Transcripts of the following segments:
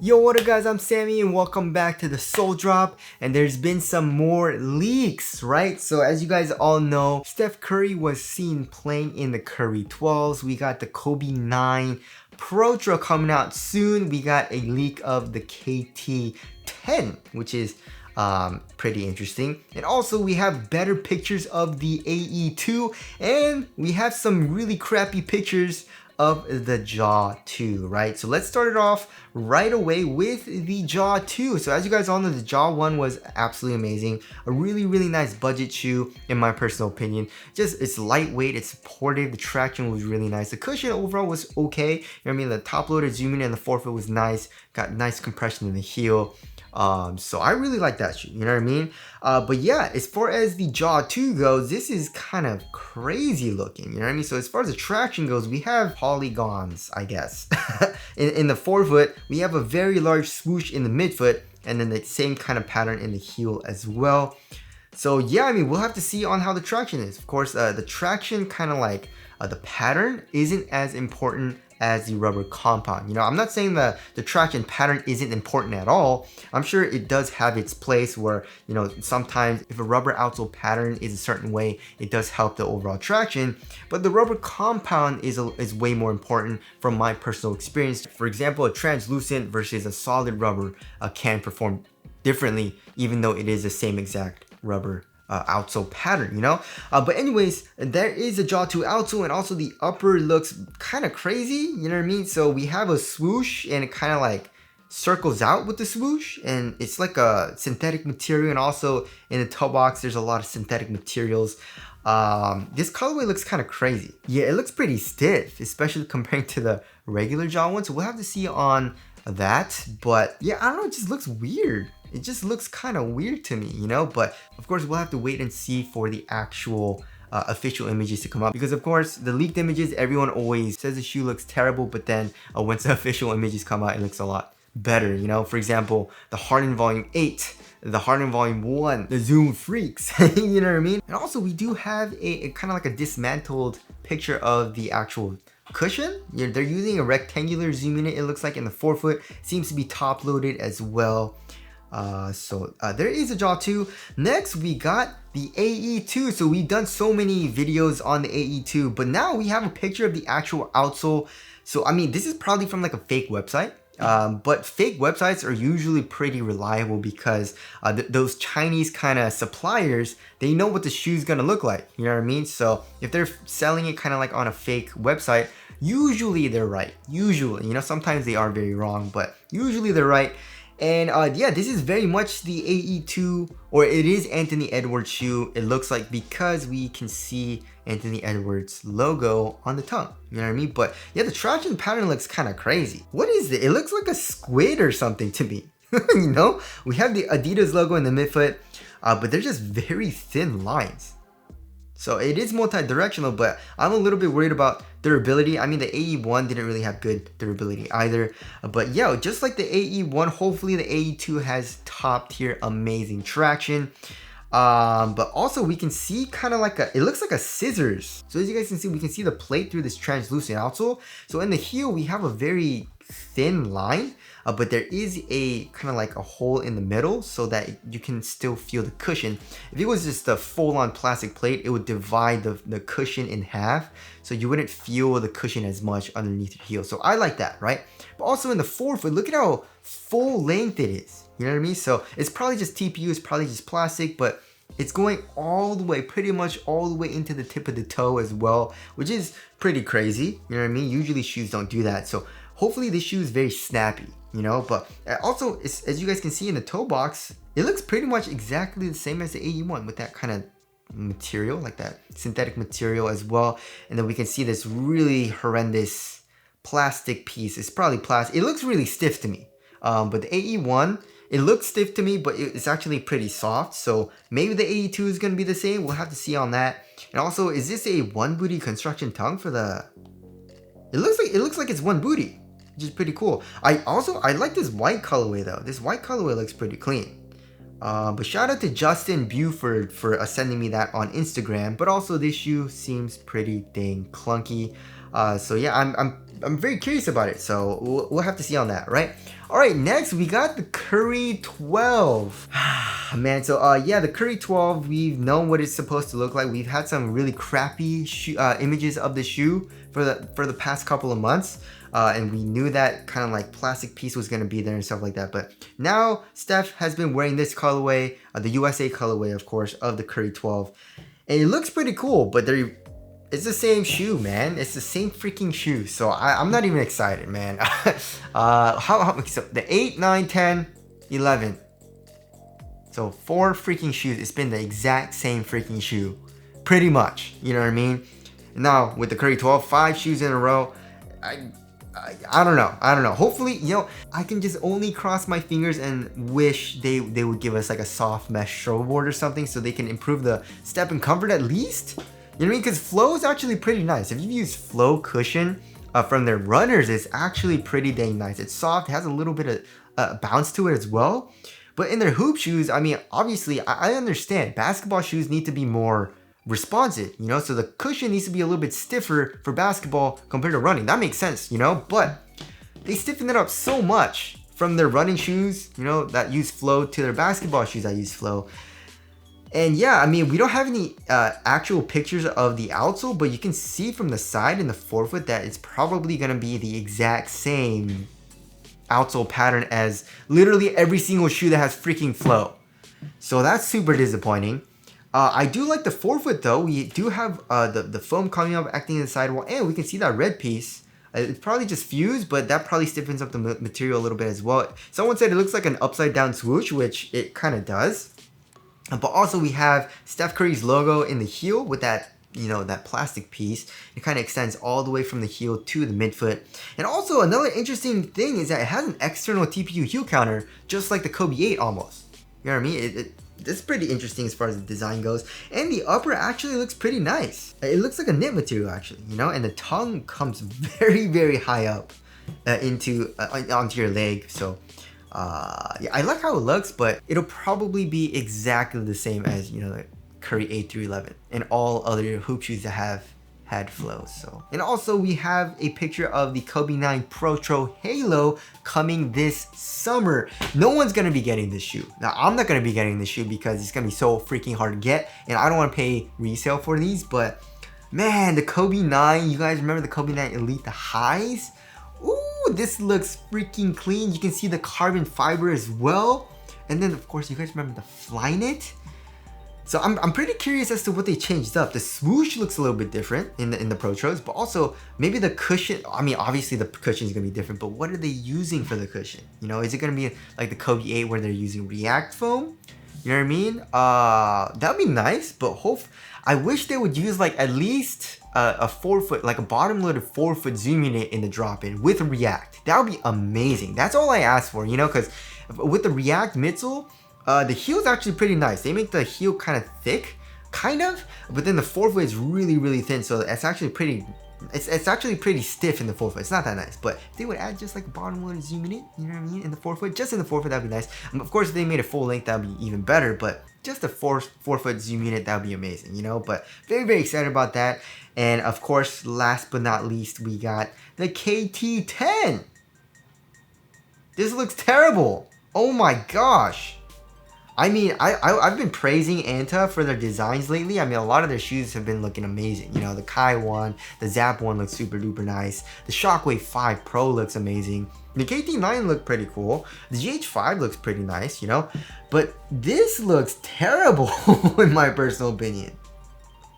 Yo, what up guys, I'm Sammy and welcome back to the Soul Drop. And there's been some more leaks, right? So as you guys all know, Steph Curry was seen playing in the Curry 12s. We got the Kobe 9 Pro coming out soon. We got a leak of the KT 10, which is pretty interesting. And also we have better pictures of the AE2 and we have some really crappy pictures of the Jaw 2, right? So let's start it off right away with the Jaw 2. So as you guys all know, the Jaw 1 was absolutely amazing. A really nice budget shoe in my personal opinion. Just it's lightweight, it's supportive, the traction was really nice. The cushion overall was okay. You know what I mean? The top loader zoom in and the forefoot was nice. Got nice compression in the heel. So I really like that shoe, you know what I mean? But yeah, as far as the Jaw 2 goes, this is kind of crazy looking, you know what I mean? So as far as the traction goes, we have polygons, I guess. in the forefoot, we have a very large swoosh in the midfoot, and then the same kind of pattern in the heel as well. So yeah, I mean, we'll have to see on how the traction is. Of course, the traction kind of like the pattern isn't as important as the rubber compound. You know, I'm not saying that the traction pattern isn't important at all. I'm sure it does have its place where, you know, sometimes if a rubber outsole pattern is a certain way, it does help the overall traction. But the rubber compound is way more important from my personal experience. For example, a translucent versus a solid rubber can perform differently, even though it is the same exact rubber outsole pattern, you know. But anyways, there is a Jaw 2 outsole, and also the upper looks kind of crazy, you know what I mean? So we have a swoosh and it kind of like circles out with the swoosh, and it's like a synthetic material, and also in the toe box there's a lot of synthetic materials. This colorway looks kind of crazy. Yeah, it looks pretty stiff, especially comparing to the regular Jaw one, so we'll have to see on that. But yeah, I don't know, it just looks weird. It just looks kind of weird to me, you know. But of course we'll have to wait and see for the actual official images to come up, because of course the leaked images, everyone always says the shoe looks terrible, but then once the official images come out, it looks a lot better, you know. For example, the Harden Volume 8, the Harden Volume 1, the Zoom Freaks, you know what I mean? And also we do have a kind of like a dismantled picture of the actual cushion. Yeah, they're using a rectangular zoom unit, it looks like, in the forefoot. Seems to be top loaded as well. So there is a Jaw 2. Next we got the AE2. So we've done so many videos on the AE2, but now we have a picture of the actual outsole. So I mean, this is probably from like a fake website. But fake websites are usually pretty reliable because those Chinese kind of suppliers, they know what the shoe's gonna look like, you know what I mean? So if they're selling it kind of like on a fake website, usually they're right. Usually, you know, sometimes they are very wrong, but usually they're right. And yeah, this is very much the AE2, or it is Anthony Edwards shoe, it looks like, because we can see Anthony Edwards logo on the tongue, you know what I mean? But yeah, the traction pattern looks kind of crazy. What is it? It looks like a squid or something to me. You know, we have the Adidas logo in the midfoot, but they're just very thin lines. So it is multi-directional, but I'm a little bit worried about durability. I mean, the AE1 didn't really have good durability either. But yeah, just like the AE1, hopefully the AE2 has top tier amazing traction. But also we can see kind of like it looks like a scissors. So as you guys can see, we can see the plate through this translucent outsole. So in the heel, we have a very thin line, but there is a kind of like a hole in the middle so that you can still feel the cushion. If it was just a full-on plastic plate, it would divide the cushion in half, so you wouldn't feel the cushion as much underneath your heel. So I like that, right? But also in the forefoot, look at how full length it is. You know what I mean? So it's probably just TPU, it's probably just plastic, but it's going all the way, pretty much all the way into the tip of the toe as well, which is pretty crazy. You know what I mean? Usually shoes don't do that. So hopefully this shoe is very snappy, you know. But also, as you guys can see in the toe box, it looks pretty much exactly the same as the AE1 with that kind of material, like that synthetic material as well. And then we can see this really horrendous plastic piece. It's probably plastic. It looks really stiff to me. But the AE1, it looks stiff to me, but it's actually pretty soft. So maybe the AE2 is going to be the same. We'll have to see on that. And also, is this a one booty construction tongue for the... It looks like it's one booty, which is pretty cool. I like this white colorway though. This white colorway looks pretty clean. But shout out to Justin Buford for sending me that on Instagram. But also this shoe seems pretty dang clunky. So yeah, I'm I'm very curious about it. So we'll have to see on that, right? All right, next we got the Curry 12. Man, so yeah, the Curry 12, we've known what it's supposed to look like. We've had some really crappy images of the shoe for the past couple of months. And we knew that kind of like plastic piece was going to be there and stuff like that. But now Steph has been wearing this colorway, the USA colorway, of course, of the Curry 12. And it looks pretty cool, but it's the same shoe, man. It's the same freaking shoe. So I'm not even excited, man. So the 8, 9, 10, 11. So 4 freaking shoes. It's been the exact same freaking shoe. Pretty much. You know what I mean? Now, with the Curry 12, 5 shoes in a row. I don't know. Hopefully, you know, I can just only cross my fingers and wish they would give us like a soft mesh strobe board or something so they can improve the step and comfort at least. You know what I mean? Because Flow is actually pretty nice. If you use Flow cushion from their runners, it's actually pretty dang nice. It's soft, it has a little bit of bounce to it as well. But in their hoop shoes, I mean, obviously, I understand basketball shoes need to be more responsive, you know, so the cushion needs to be a little bit stiffer for basketball compared to running. That makes sense, you know, but they stiffen it up so much from their running shoes, you know, that use Flow to their basketball shoes that use Flow. And yeah, I mean, we don't have any actual pictures of the outsole, but you can see from the side in the forefoot that it's probably going to be the exact same outsole pattern as literally every single shoe that has freaking Flow. So that's super disappointing. I do like the forefoot though. We do have the foam coming up, acting in the sidewall, and we can see that red piece. It's probably just fused, but that probably stiffens up the material a little bit as well. Someone said it looks like an upside down swoosh, which it kind of does. But also we have Steph Curry's logo in the heel with that, you know, that plastic piece. It kind of extends all the way from the heel to the midfoot. And also another interesting thing is that it has an external TPU heel counter, just like the Kobe 8 almost. You know what I mean? It's pretty interesting as far as the design goes. And the upper actually looks pretty nice. It looks like a knit material actually, you know, and the tongue comes very, very high up onto your leg. So yeah, I like how it looks, but it'll probably be exactly the same as, you know, the Curry 8 through 11 and all other hoop shoes that have had flows. So, and also we have a picture of the Kobe 9 Protro Halo coming this summer. No one's gonna be getting this shoe. Now I'm not gonna be getting this shoe because it's gonna be so freaking hard to get, and I don't want to pay resale for these. But man, the Kobe 9, you guys remember the Kobe 9 Elite, the highs? Ooh, this looks freaking clean. You can see the carbon fiber as well. And then of course, you guys remember the Flyknit? So I'm pretty curious as to what they changed up. The swoosh looks a little bit different in the Protros, but also maybe the cushion. I mean, obviously the cushion is gonna be different, but what are they using for the cushion? You know, is it gonna be like the Kobe 8 where they're using React foam? You know what I mean? That'd be nice, but I wish they would use like at least a 4-foot, like a bottom loaded 4-foot zoom unit in the drop-in with React. That would be amazing. That's all I asked for, you know, because with the React midsole, the heel is actually pretty nice. They make the heel kind of thick, kind of, but then the forefoot is really, really thin. So it's actually pretty, it's actually pretty stiff in the forefoot. It's not that nice, but if they would add just like a bottom loaded zoom unit, you know what I mean, in the forefoot, just in the forefoot, that'd be nice. Of course, if they made a full length, that'd be even better, but just a 4-foot zoom unit, that'd be amazing, you know. But very, very excited about that. And of course, last but not least, we got the KT10. This looks terrible. Oh my gosh. I mean, I've been praising Anta for their designs lately. I mean, a lot of their shoes have been looking amazing. You know, the Kai one, the Zap one looks super duper nice. The Shockwave 5 Pro looks amazing. The KT9 looked pretty cool. The GH5 looks pretty nice, you know. But this looks terrible in my personal opinion.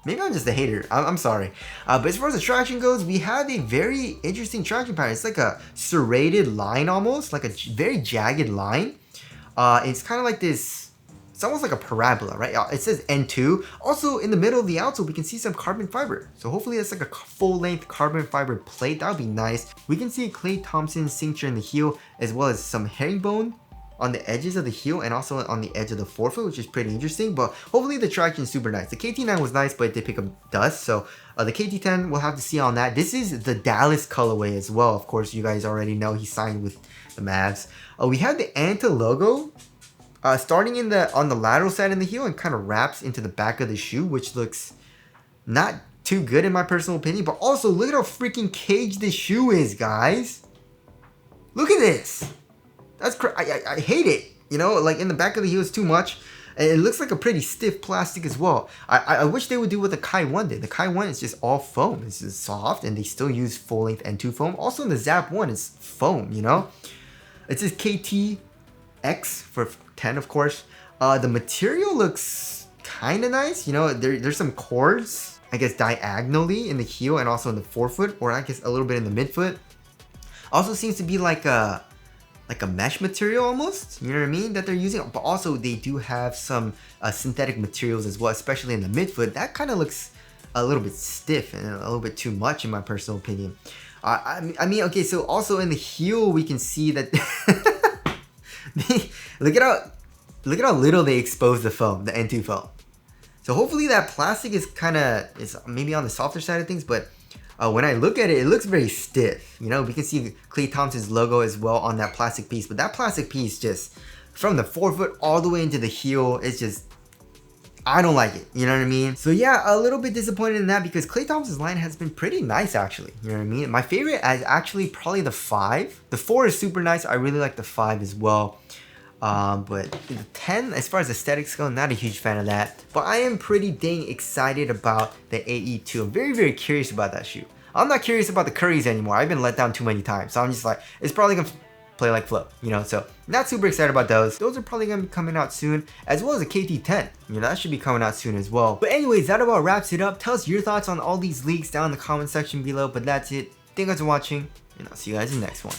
Maybe I'm just a hater. I'm sorry. But as far as the traction goes, we have a very interesting traction pattern. It's like a serrated line almost, like a very jagged line. It's kind of like this. It's almost like a parabola, right? It says N2. Also, in the middle of the outsole, we can see some carbon fiber. So hopefully that's like a full-length carbon fiber plate. That would be nice. We can see a Klay Thompson cincture in the heel, as well as some herringbone on the edges of the heel and also on the edge of the forefoot, which is pretty interesting. But hopefully the traction is super nice. The KT9 was nice, but it did pick up dust. So the KT10, we'll have to see on that. This is the Dallas colorway as well. Of course, you guys already know he signed with the Mavs. We have the Anta logo. Starting on the lateral side in the heel and kind of wraps into the back of the shoe, which looks not too good in my personal opinion. But also, look at how freaking caged this shoe is, guys. Look at this. That's I hate it. You know, like in the back of the heel is too much. And it looks like a pretty stiff plastic as well. I wish they would do what the Kai 1 did. The Kai 1 is just all foam. It's just soft, and they still use full-length N2 foam. Also in the Zap 1, it's foam, you know? It says KTX for 10, of course. The material looks kind of nice. You know, there's some cords, I guess, diagonally in the heel and also in the forefoot, or I guess a little bit in the midfoot. Also seems to be like a mesh material almost, you know what I mean, that they're using. But also they do have some synthetic materials as well, especially in the midfoot. That kind of looks a little bit stiff and a little bit too much in my personal opinion. I mean, okay, so also in the heel we can see that look at how little they expose the foam, the N2 foam. So hopefully that plastic is maybe on the softer side of things, but when I look at it, it looks very stiff. You know, we can see Klay Thompson's logo as well on that plastic piece, but that plastic piece just from the forefoot all the way into the heel, it's just, I don't like it. You know what I mean? So yeah, a little bit disappointed in that because Klay Thompson's line has been pretty nice actually. You know what I mean? My favorite is actually probably the 5. The 4 is super nice. I really like the 5 as well. But the 10, as far as aesthetics go, not a huge fan of that. But I am pretty dang excited about the AE2. I'm very, very curious about that shoe. I'm not curious about the Currys anymore. I've been let down too many times. So I'm just like, it's probably gonna play like Flow, you know? So not super excited about those. Those are probably gonna be coming out soon, as well as a KT10. You know, that should be coming out soon as well. But anyways, that about wraps it up. Tell us your thoughts on all these leaks down in the comment section below. But that's it. Thank you guys for watching, and I'll see you guys in the next one.